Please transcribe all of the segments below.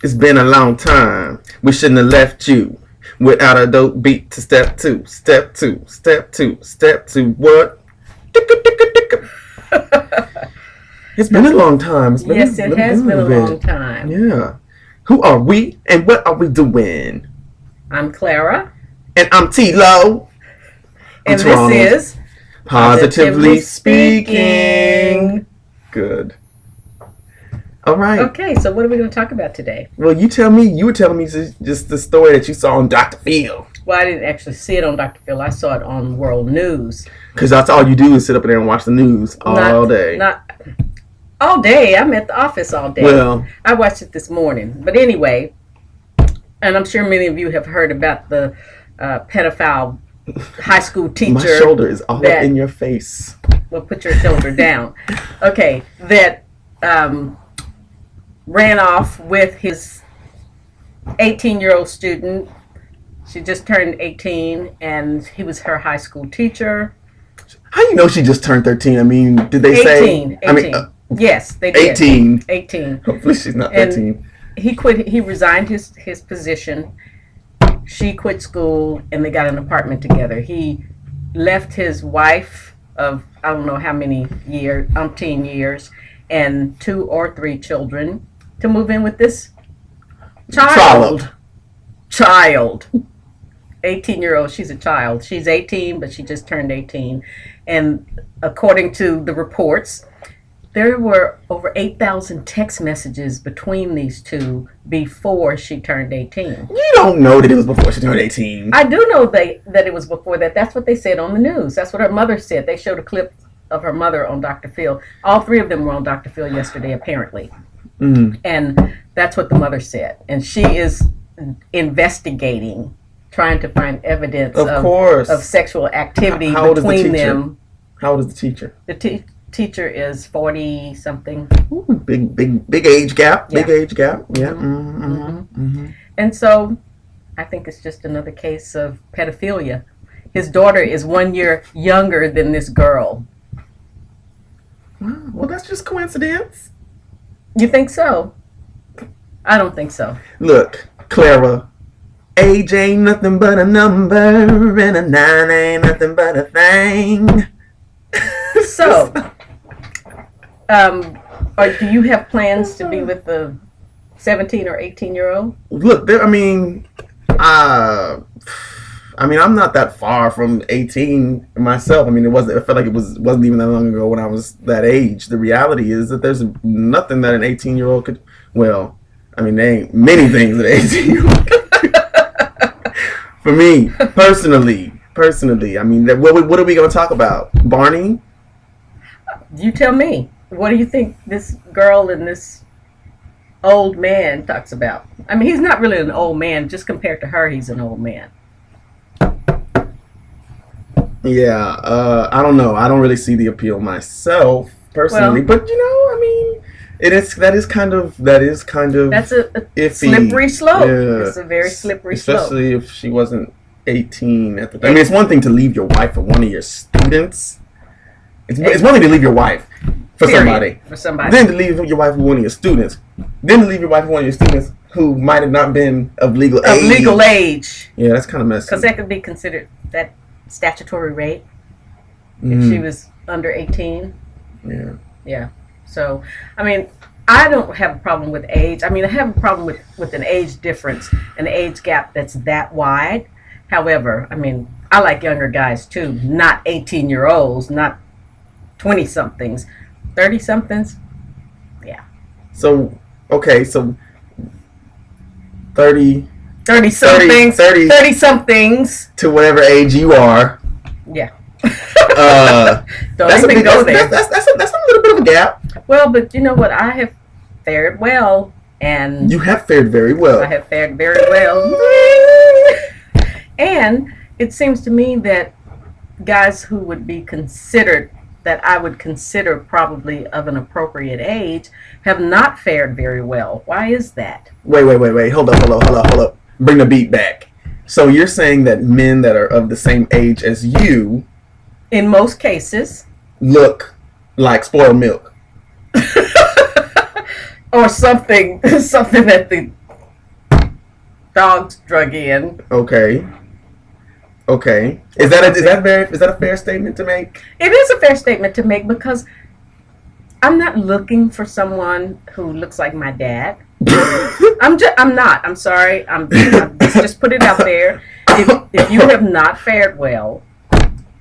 It's been a long time. We shouldn't have left you without a dope beat to step two, step two, step two, step two. What? It's been a long time. Yes, it has been a long time. Yeah. Who are we and what are we doing? I'm Clara. And I'm T-Lo. And this is Positively Speaking. Good. All right. Okay, so what are we going to talk about today? Well, you tell me. You were telling me just the story that you saw on Dr. Phil. Well, I didn't actually see it on Dr. Phil. I saw it on World News. Because that's all you do is sit up there and watch the news all day. Not all day. I'm at the office all day. Well, I watched it this morning. But anyway, and I'm sure many of you have heard about the pedophile high school teacher. My shoulder is all up in your face. Well, put your shoulder down. Okay, that ran off with his 18-year-old student. She just turned 18, and he was her high school teacher. How you know she just turned 13? I mean, did they 18, say? 18. I mean, yes, they did. 18. 18. Hopefully she's not 13. And he quit. He resigned his position. She quit school, and they got an apartment together. He left his wife of I don't know how many years, umpteen years, and 2 or 3 children to move in with this child. 18-year-old. She's a child. She's 18, but she just turned 18. And according to the reports, there were over 8,000 text messages between these two before she turned 18. You don't know that it was before she turned 18. I do know that it was before that. That's what they said on the news. That's what her mother said. They showed a clip of her mother on Dr. Phil. All 3 of them were on Dr. Phil yesterday, apparently. Mm. And that's what the mother said. And she is investigating, trying to find evidence of sexual activity between them. How old is the teacher? The teacher is 40 something. Ooh, big age gap. Yeah. Big age gap. Yeah. Mm-hmm. Mm-hmm. Mm-hmm. And so I think it's just another case of pedophilia. His daughter is 1 year younger than this girl. Wow. Well, that's just coincidence. You think so? I don't think so. Look, Clara, age ain't nothing but a number, and a 9 ain't nothing but a thing. So, or do you have plans to be with the 17 or 18-year-old? Look, I'm not that far from 18 myself. I mean, I felt like it wasn't even that long ago when I was that age. The reality is that there's nothing that an 18-year-old could. Well, I mean, there ain't many things that an 18-year-old could. For me, personally, I mean, what are we going to talk about? Barney? You tell me. What do you think this girl and this old man talks about? I mean, he's not really an old man. Just compared to her, he's an old man. Yeah, I don't know. I don't really see the appeal myself personally, but I mean, that is kind of that's a iffy. Slippery slope. Yeah. It's a very slippery slope. Especially if she wasn't 18 at the time. I mean, it's one thing to leave your wife for one of your students. It's one thing to leave your wife for somebody. Then to leave your wife for one of your students. Then to leave your wife for one of your students who might have not been of legal age. Yeah, that's kind of messy. Because that could be considered that statutory rape if she was under 18. Yeah. Yeah. So, I mean, I don't have a problem with age. I mean, I have a problem with an age difference, an age gap that's that wide. However, I mean, I like younger guys too, not 18-year-olds, not 20-somethings, 30-somethings. Yeah. So, okay, so 30-somethings to whatever age you are. Yeah. That's a little bit of a gap. Well, but you know what? I have fared well, and you have fared very well. I have fared very well, and it seems to me that guys who would be considered, that I would consider probably of an appropriate age, have not fared very well. Why is that? Wait. Hold up. Bring the beat back. So you're saying that men that are of the same age as you, in most cases, look like spoiled milk. or something that the dogs drug in. Okay. Is that a fair statement to make? It is a fair statement to make because I'm not looking for someone who looks like my dad. I'm not. I'm sorry. Just put it out there. If you have not fared well,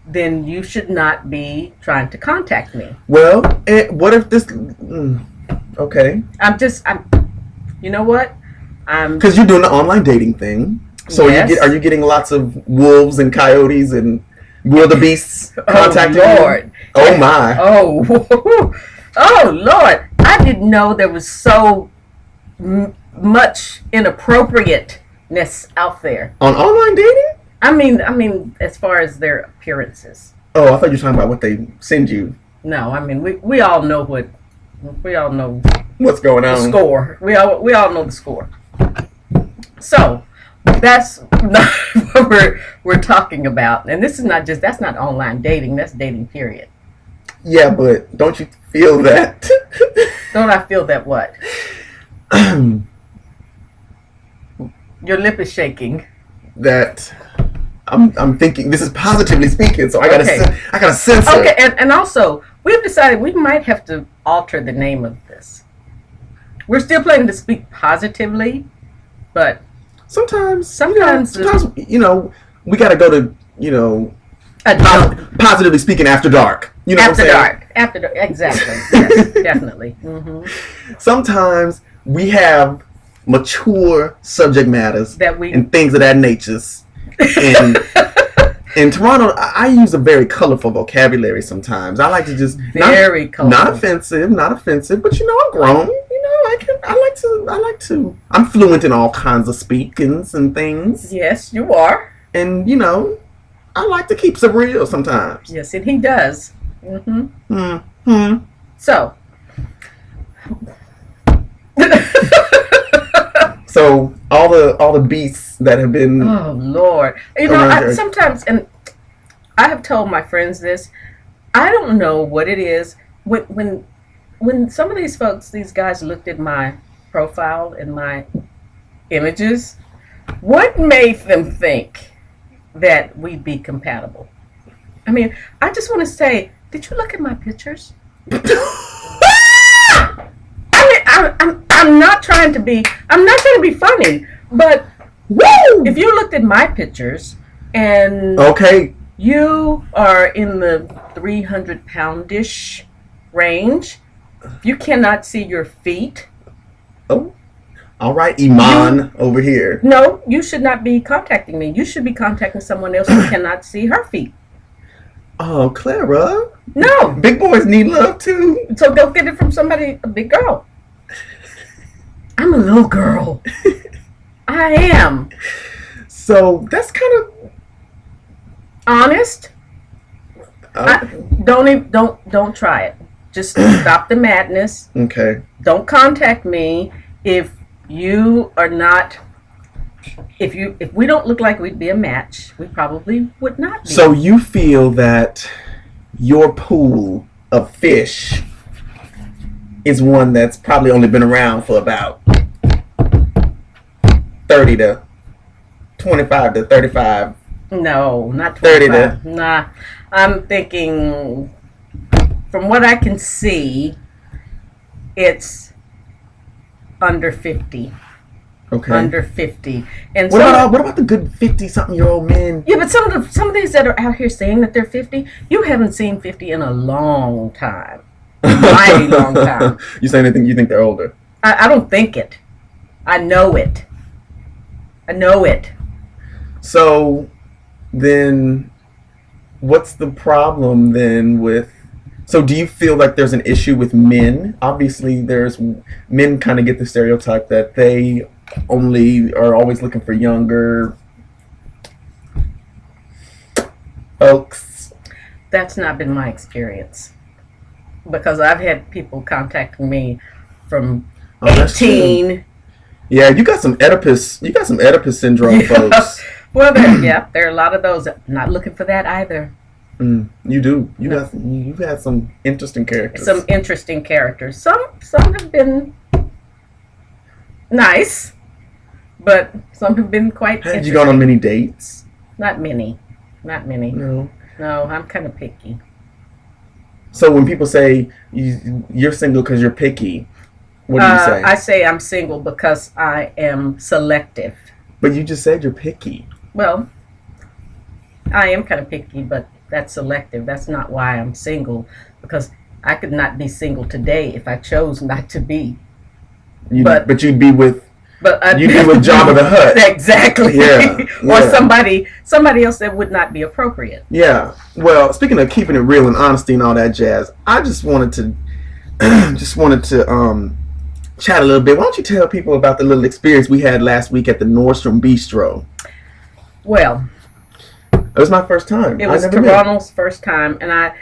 then you should not be trying to contact me. Well, what if this? Okay. You know what? Because you're doing the online dating thing. So yes. are you getting lots of wolves and coyotes and wildebeests contacting Lord. you? Oh my. Oh Lord. I didn't know there was so much inappropriateness out there. On online dating? I mean, as far as their appearances. Oh, I thought you were talking about what they send you. No, I mean we all know What's going on? The score. We all know the score. So that's not what we're talking about. And this is that's not online dating, that's dating period. Yeah, but don't you feel that? Don't I feel that what? Your lip is shaking. That I'm thinking this is positively speaking, so I gotta censor. Okay, and also we've decided we might have to alter the name of this. We're still planning to speak positively, but sometimes we gotta go to positively speaking after dark. You know after what I'm saying? After dark, exactly. Yes, definitely. Mm-hmm. Sometimes we have mature subject matters and things of that nature. And in Toronto, I use a very colorful vocabulary sometimes. I like to just colorful. Not offensive, but I'm grown. I like to. I'm fluent in all kinds of speakings and things. Yes, you are. And I like to keep it real sometimes. Yes, and he does. So. So all the beasts that have been. Oh Lord! Sometimes, and I have told my friends this. I don't know what it is when some of these guys looked at my profile and my images. What made them think that we'd be compatible? I mean, I just want to say, did you look at my pictures? I'm not trying to be funny, but woo! If you looked at my pictures and you are in the 300-poundish range, you cannot see your feet. Oh, all right, Iman over here. No, you should not be contacting me. You should be contacting someone else who cannot see her feet. Oh, Clara. No. Big boys need love too. So go get it from a big girl. I'm a little girl. I am. So that's kind of honest. Don't try it. Just stop the madness. Okay. Don't contact me if you are not. If we don't look like we'd be a match, we probably would not be. So you feel that your pool of fish is one that's probably only been around for about 30 to 25 to 35. No, not 25. Nah, I'm thinking, from what I can see, it's under 50. Okay. Under 50. And what about the good 50-something-year-old men? Yeah, but some of these that are out here saying that they're 50, you haven't seen 50 in a long time. Mighty long time. You saying anything? You think they're older? I don't think it. I know it. So then what's the problem then with... So do you feel like there's an issue with men? Obviously, men kind of get the stereotype that they only are always looking for younger folks. That's not been my experience. Because I've had people contacting me from 18. Yeah, you got some Oedipus syndrome, folks. Well, there are a lot of those. Not looking for that either. You do. You've had some interesting characters. Some have been nice, but some have been quite Had you interesting. gone on many dates? Not many. No. No, I'm kind of picky. So when people say you're single because you're picky, what do you say? I say I'm single because I am selective. But you just said you're picky. Well, I am kind of picky, but that's selective. That's not why I'm single, because I could not be single today if I chose not to be. But you'd be with you'd be with Jabba the Hutt. Exactly. Yeah, Or yeah. somebody else that would not be appropriate. Yeah. Well, speaking of keeping it real and honesty and all that jazz, I just wanted to chat a little bit. Why don't you tell people about the little experience we had last week at the Nordstrom Bistro? Well, It was my first time. it was I never been. Toronto's first time, and I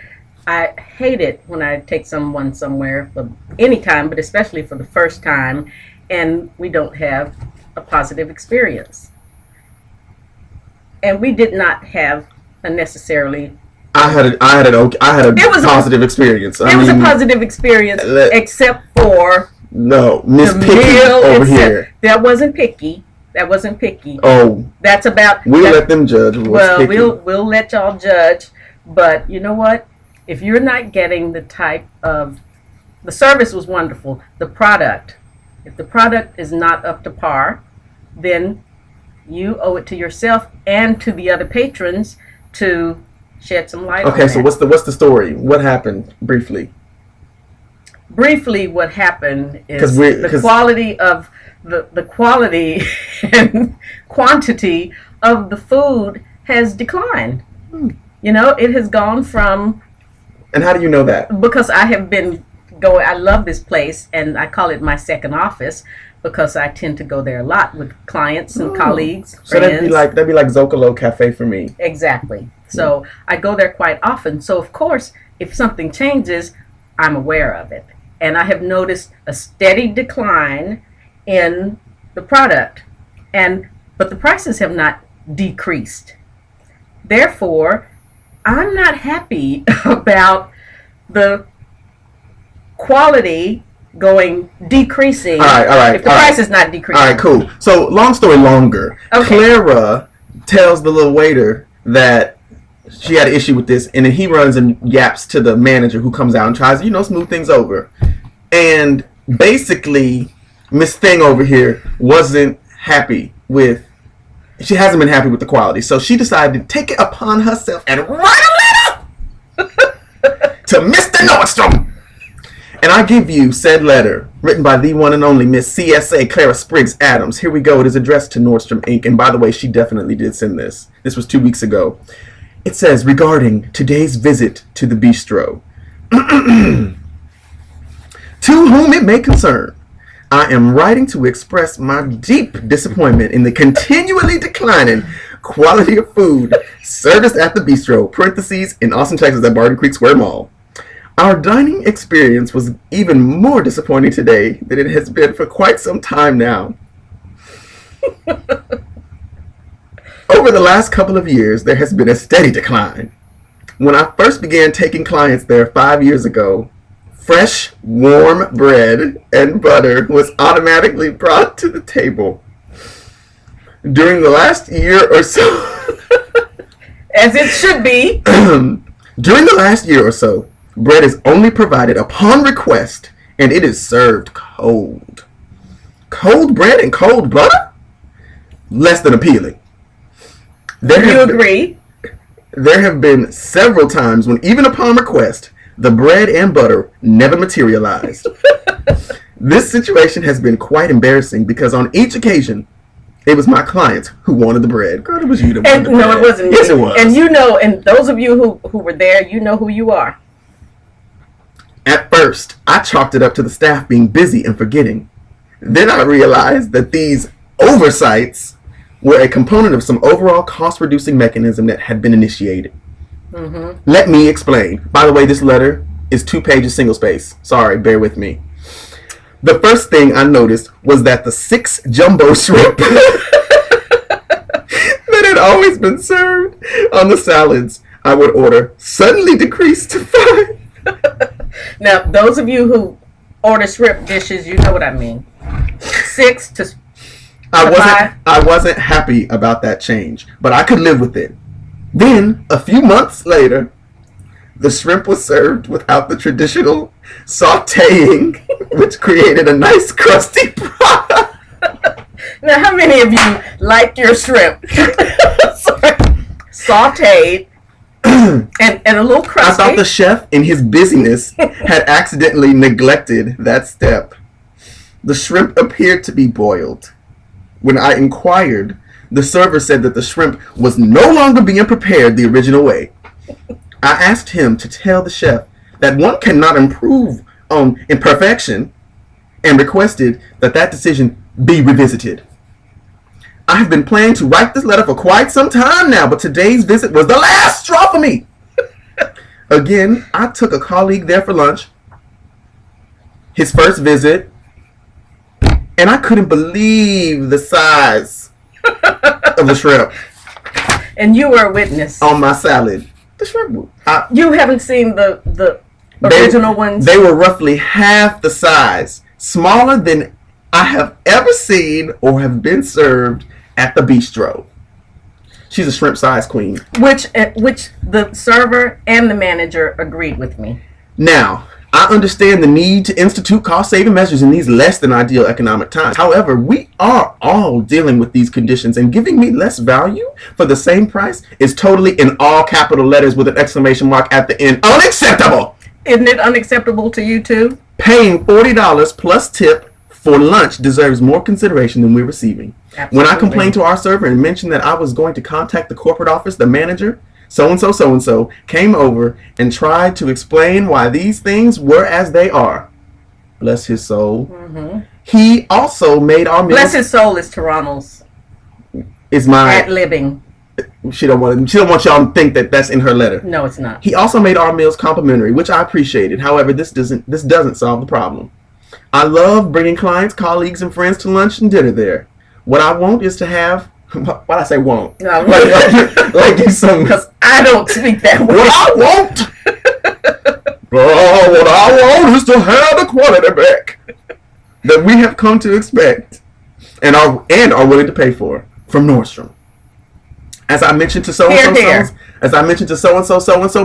hate it when I take someone somewhere for any time, but especially for the first time, and we don't have a positive experience. And we did not have a necessarily. I had a It was positive experience. It was a positive experience, except for no Miss the Picky meal over itself. here. That wasn't picky. That wasn't picky. Oh, That's about. we'll that- let them judge. Well, Picky. we'll let y'all judge, but you know what? If you're not getting the type of, the service was wonderful. The product, if the product is not up to par, then you owe it to yourself and to the other patrons to shed some light on Okay, so that. what's the story? What happened briefly? Briefly, what happened is 'Cause we- the 'cause- quality of the quality and quantity of the food has declined. You know, it has gone from, And how do you know that? because I have been going, I love this place, and I call it my second office because I tend to go there a lot with clients and colleagues, So friends. that'd be like Zocalo Cafe for me. Exactly. So I go there quite often. So of course, if something changes, I'm aware of it. And I have noticed a steady decline in the product. But the prices have not decreased. Therefore, I'm not happy about the quality decreasing. All right, If the all right. price is not decreasing. All right, cool. So long story longer. Okay. Clara tells the little waiter that she had an issue with this, and then he runs and yaps to the manager, who comes out and tries to, smooth things over. And basically, Miss Thing over here wasn't happy with. She hasn't been happy with the quality, so she decided to take it upon herself and write a letter to Mr. Nordstrom. And I give you said letter, written by the one and only Miss CSA Clara Spriggs Adams. Here we go. It is addressed to Nordstrom Inc. And by the way, she definitely did send this. This was 2 weeks ago. It says, regarding today's visit to the bistro, to whom it may concern, I am writing to express my deep disappointment in the continually declining quality of food serviced at the bistro, parentheses, in Austin, Texas at Barton Creek Square Mall. Our dining experience was even more disappointing today than it has been for quite some time now. Over the last couple of years, there has been a steady decline. When I first began taking clients there 5 years ago, fresh, warm bread and butter was automatically brought to the table. During the last year or so, As it should be. during the last year or so, bread is only provided upon request, and it is served cold. Cold bread and cold butter? Less than appealing. You agree? There have been several times when, even upon request, the bread and butter never materialized. This situation has been quite embarrassing because on each occasion, it was my clients who wanted the bread. Girl, it was you that wanted the bread. No, it wasn't me. Yes, it was. And those of you who were there, you know who you are. At first, I chalked it up to the staff being busy and forgetting. Then I realized that these oversights were a component of some overall cost-reducing mechanism that had been initiated. Mm-hmm. Let me explain. By the way, this letter is 2 pages single space. Sorry, bear with me. The first thing I noticed was that the 6 jumbo shrimp that had always been served on the salads I would order suddenly decreased to 5. Now, those of you who order shrimp dishes, you know what I mean. 6 to I wasn't happy about that change, but I could live with it. Then, a few months later, the shrimp was served without the traditional sautéing, which created a nice crusty product. Now, how many of you like your shrimp sautéed and a little crusty? I thought the chef, in his busyness, had accidentally neglected that step. The shrimp appeared to be boiled. When I inquired, the server said that the shrimp was no longer being prepared the original way. I asked him to tell the chef that one cannot improve on imperfection and requested that that decision be revisited. I have been planning to write this letter for quite some time now, but today's visit was the last straw for me. Again, I took a colleague there for lunch. His first visit, and I couldn't believe the size of the shrimp. And you were a witness. On my salad. The shrimp. You haven't seen the original ones? They were roughly half the size. Smaller than I have ever seen or have been served at the bistro. She's a shrimp size queen. Which the server and the manager agreed with me. Now, I understand the need to institute cost-saving measures in these less than ideal economic times. However, we are all dealing with these conditions, and giving me less value for the same price is totally, in all capital letters with an exclamation mark at the end, unacceptable! Isn't it unacceptable to you too? Paying $40 plus tip for lunch deserves more consideration than we're receiving. Absolutely. When I complained to our server and mentioned that I was going to contact the corporate office, the manager, so-and-so, came over and tried to explain why these things were as they are. Bless his soul. Mm-hmm. He also made our meals... Bless his soul is Toronto's. Is mine. Ad-libbing. She don't want y'all to think that that's in her letter. No, it's not. He also made our meals complimentary, which I appreciated. However, this doesn't solve the problem. I love bringing clients, colleagues, and friends to lunch and dinner there. What I want is to have... Why'd I say won't? No, like you some... Because I don't speak that way. What I want... what I want is to have the quality back that we have come to expect and are willing to pay for from Nordstrom. As I mentioned to so-and-so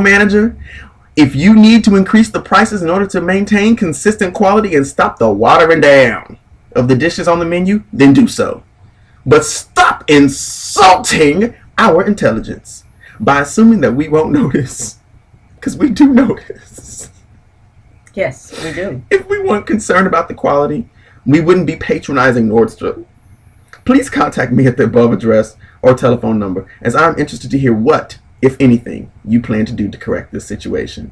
manager, if you need to increase the prices in order to maintain consistent quality and stop the watering down of the dishes on the menu, then do so. But stop insulting our intelligence by assuming that we won't notice. Because we do notice. Yes, we do. If we weren't concerned about the quality, we wouldn't be patronizing Nordstrom. Please contact me at the above address or telephone number, as I'm interested to hear what, if anything, you plan to do to correct this situation.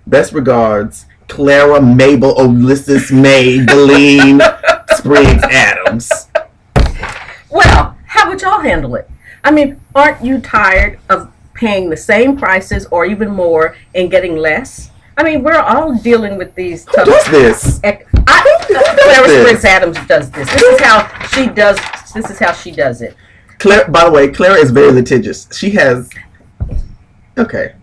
Best regards, Clara, Mabel, Ulysses, Maybelline, Spriggs, Adams. Well, how would y'all handle it? I mean, aren't you tired of paying the same prices or even more and getting less? I mean, we're all dealing with these tough... Who does this? Clara Spriggs Adams does this. This is how she does it. Clara, by the way, Clara is very litigious. She has... Okay.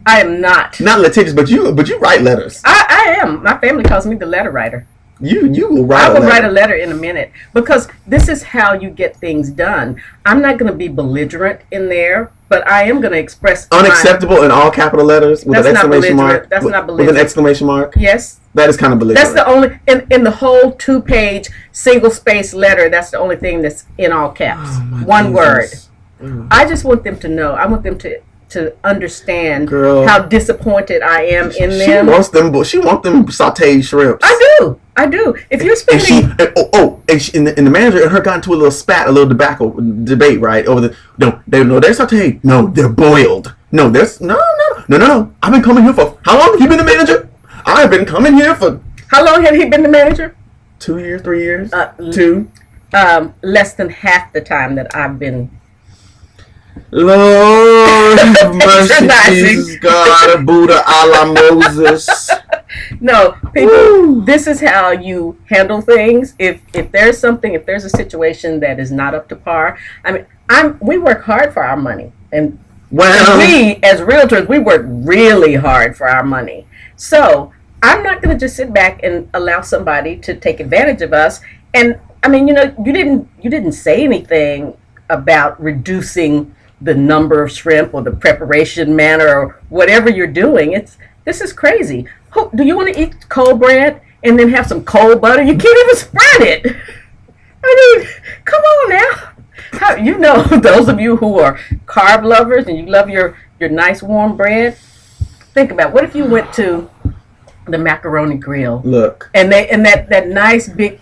I am not. Not litigious, but you write letters. I am. My family calls me the letter writer. You will write I will write a letter in a minute, because this is how you get things done. I'm not going to be belligerent in there, but I am going to express unacceptable in all capital letters with an exclamation mark. That's not belligerent. With an exclamation mark? Yes. That is kind of belligerent. That's the only in the whole 2-page single space letter. That's the only thing that's in all caps. Oh, one Jesus. word. I just want them to know. I want them to understand how disappointed I am in them. She wants them sauteed shrimps. I do. If you're spending, and the manager and her got into a little debate, right? Over they're sauteed. No, they're boiled. No. I've been coming here for how long? Have you been the manager? I've been coming here for how long have he been the manager? 2 years, 3 years, 2. Less than half the time that I've been. Lord have mercy, Jesus, God, Buddha, Allah, Moses. No, people, this is how you handle things. If there's a situation that is not up to par, I mean, we work hard for our money, and we as realtors, we work really hard for our money. So I'm not going to just sit back and allow somebody to take advantage of us. And I mean, you didn't say anything about reducing the number of shrimp or the preparation manner or whatever you're doing. This is crazy. Do you want to eat cold bread and then have some cold butter? You can't even spread it. I mean, come on now. Those of you who are carb lovers and you love your nice warm bread, think about what if you went to the macaroni grill. Look. And that nice big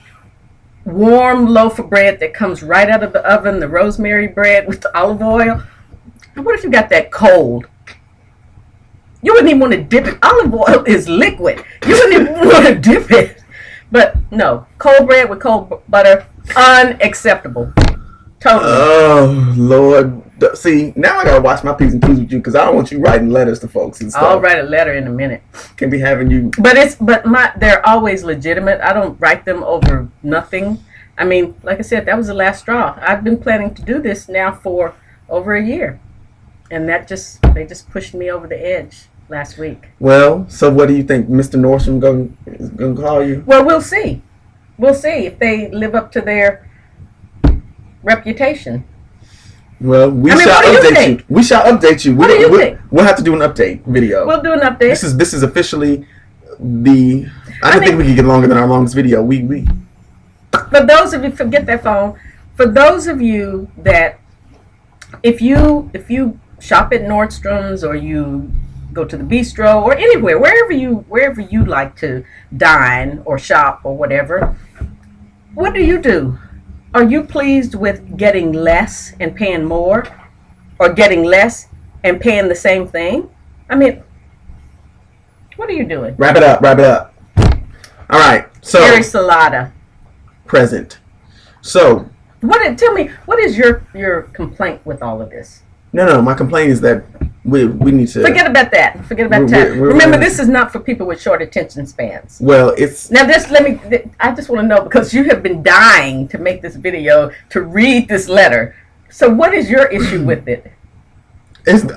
warm loaf of bread that comes right out of the oven, the rosemary bread with the olive oil. And what if you got that cold? You wouldn't even want to dip it. Olive oil is liquid. You wouldn't even want to dip it. But no, cold bread with cold butter, unacceptable. Totally. Oh, Lord. See, now I got to watch my P's and Q's with you because I don't want you writing letters to folks and stuff. I'll write a letter in a minute. Can be having you. They're always legitimate. I don't write them over nothing. I mean, like I said, that was the last straw. I've been planning to do this now for over a year. And they just pushed me over the edge last week. Well, so what do you think? Mr. Nordstrom going to call you? Well, we'll see. We'll see if they live up to their reputation. Well, we shall update you. We shall update you. What do you think? We'll have to do an update video. We'll do an update. This is officially the. I don't think we can get longer than our longest video. We. For those of you, forget that phone. For those of you that, if you shop at Nordstrom's or you go to the bistro or anywhere, wherever you like to dine or shop or whatever, what do? Are you pleased with getting less and paying more, or getting less and paying the same thing? I mean, what are you doing? Wrap it up. All right. So Harry Salada. Present. So Tell me, what is your complaint with all of this? No. My complaint is that we need to forget about that. Forget about time. Remember, this is not for people with short attention spans. Well, it's now. I just want to know, because you have been dying to make this video, to read this letter. So, what is your issue with it?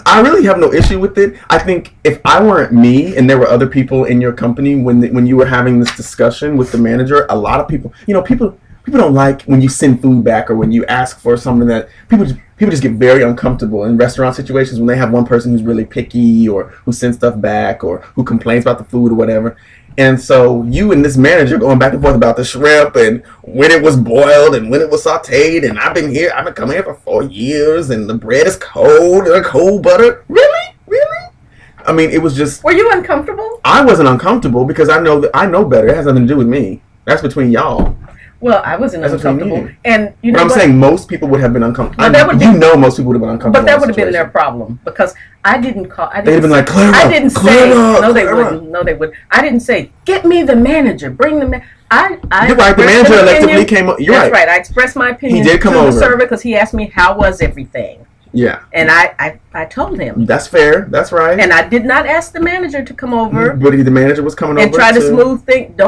I really have no issue with it. I think if I weren't me and there were other people in your company when you were having this discussion with the manager, a lot of people, people don't like when you send food back or when you ask for something that people just get very uncomfortable in restaurant situations when they have one person who's really picky or who sends stuff back or who complains about the food or whatever. And so you and this manager going back and forth about the shrimp and when it was boiled and when it was sauteed, and I've been coming here for 4 years and the bread is cold and cold butter. Really? I mean, it was just. Were you uncomfortable? I wasn't uncomfortable because I know better. It has nothing to do with me. That's between y'all. Well, I wasn't uncomfortable, and but I'm saying most people would have been uncomfortable. Most people would have been uncomfortable. But that would have been their problem, because I didn't call. They'd have been like, Clara. I didn't say. No, they wouldn't. No, they wouldn't. I didn't say, get me the manager. Bring the man. You're right. The manager electively came. You're right. That's right. I expressed my opinion. He did come over. The server, because he asked me how was everything. Yeah. And I told him. That's fair. That's right. And I did not ask the manager to come over. But the manager was coming over and try to smooth things.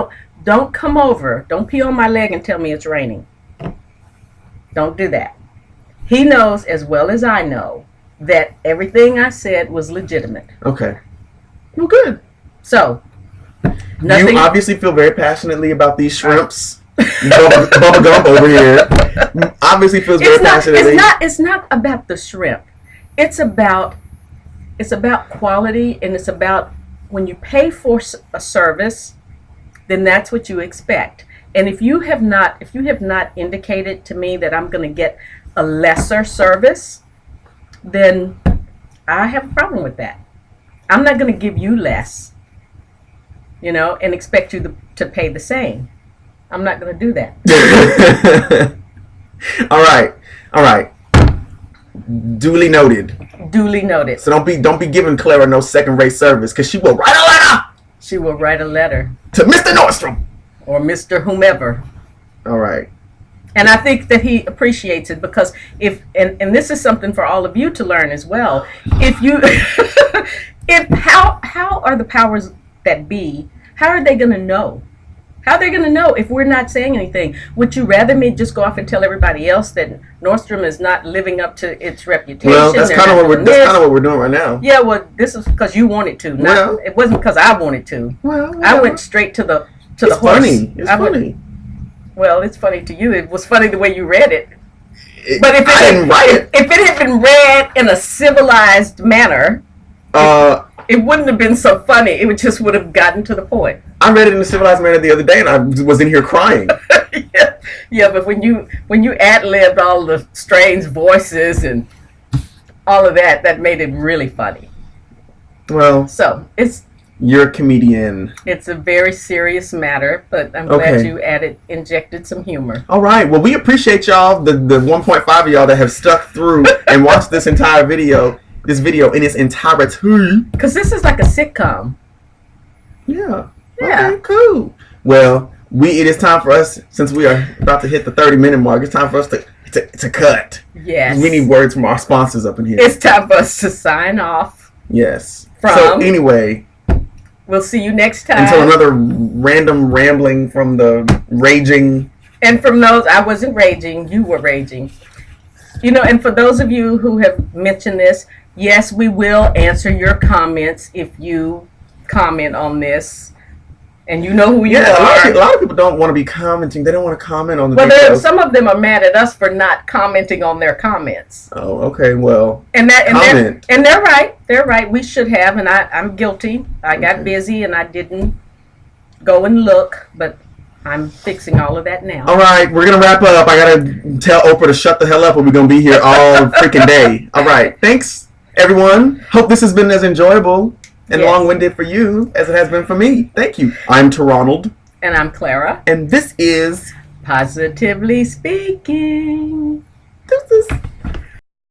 Don't come over. Don't pee on my leg and tell me it's raining. Don't do that. He knows as well as I know that everything I said was legitimate. Okay. Well, good. So, you obviously feel very passionately about these shrimps. Bubba Gump over here obviously feels very passionately. It's not about the shrimp. It's about quality, and it's about when you pay for a service, then that's what you expect. And if you have not indicated to me that I'm going to get a lesser service, then I have a problem with that. I'm not going to give you less, and expect you to pay the same. I'm not going to do that. All right. Duly noted. So don't be giving Clara no second-rate service, because she will write a letter. She will write a letter to Mr. Nordstrom or Mr. whomever. All right. And I think that he appreciates it, because and this is something for all of you to learn as well. How are the powers that be? How are they going to know? How are they going to know if we're not saying anything? Would you rather me just go off and tell everybody else that Nordstrom is not living up to its reputation? Well, that's kind of what we're doing right now. Yeah, well, this is because you wanted to. It wasn't because I wanted to. Well, I went straight to the horse. It's funny. Well, it's funny to you. It was funny the way you read it. But if I didn't write it. If it had been read in a civilized manner, it wouldn't have been so funny. It just would have gotten to the point. I read it in a civilized manner the other day, and I was in here crying. Yeah, but when you ad-libbed all the strange voices and all of that, that made it really funny. Well, so you're a comedian. It's a very serious matter, but I'm glad you injected some humor. All right. Well, we appreciate y'all, the 1.5 of y'all that have stuck through and watched this entire video. This video in its entirety. Because this is like a sitcom. Yeah. Okay, cool. Well, it is time for us, since we are about to hit the 30-minute mark, it's time for us to cut. Yes. We need words from our sponsors up in here. It's time for us to sign off. Yes. So anyway, we'll see you next time. Until another random rambling from the raging. And from those, I wasn't raging, you were raging. And for those of you who have mentioned this, yes, we will answer your comments if you comment on this. And you know who you are. A lot of people don't want to be commenting. They don't want to comment on the videos. Some of them are mad at us for not commenting on their comments. Oh, okay. Well, comment. They're right. They're right. We should have, and I'm guilty. I got busy and I didn't go and look, but I'm fixing all of that now. All right, we're going to wrap up. I got to tell Oprah to shut the hell up or we're going to be here all freaking day. All right. Thanks, everyone. Hope this has been as enjoyable and long-winded for you as it has been for me. Thank you. I'm Ronald. And I'm Clara. And this is Positively Speaking. Deuces.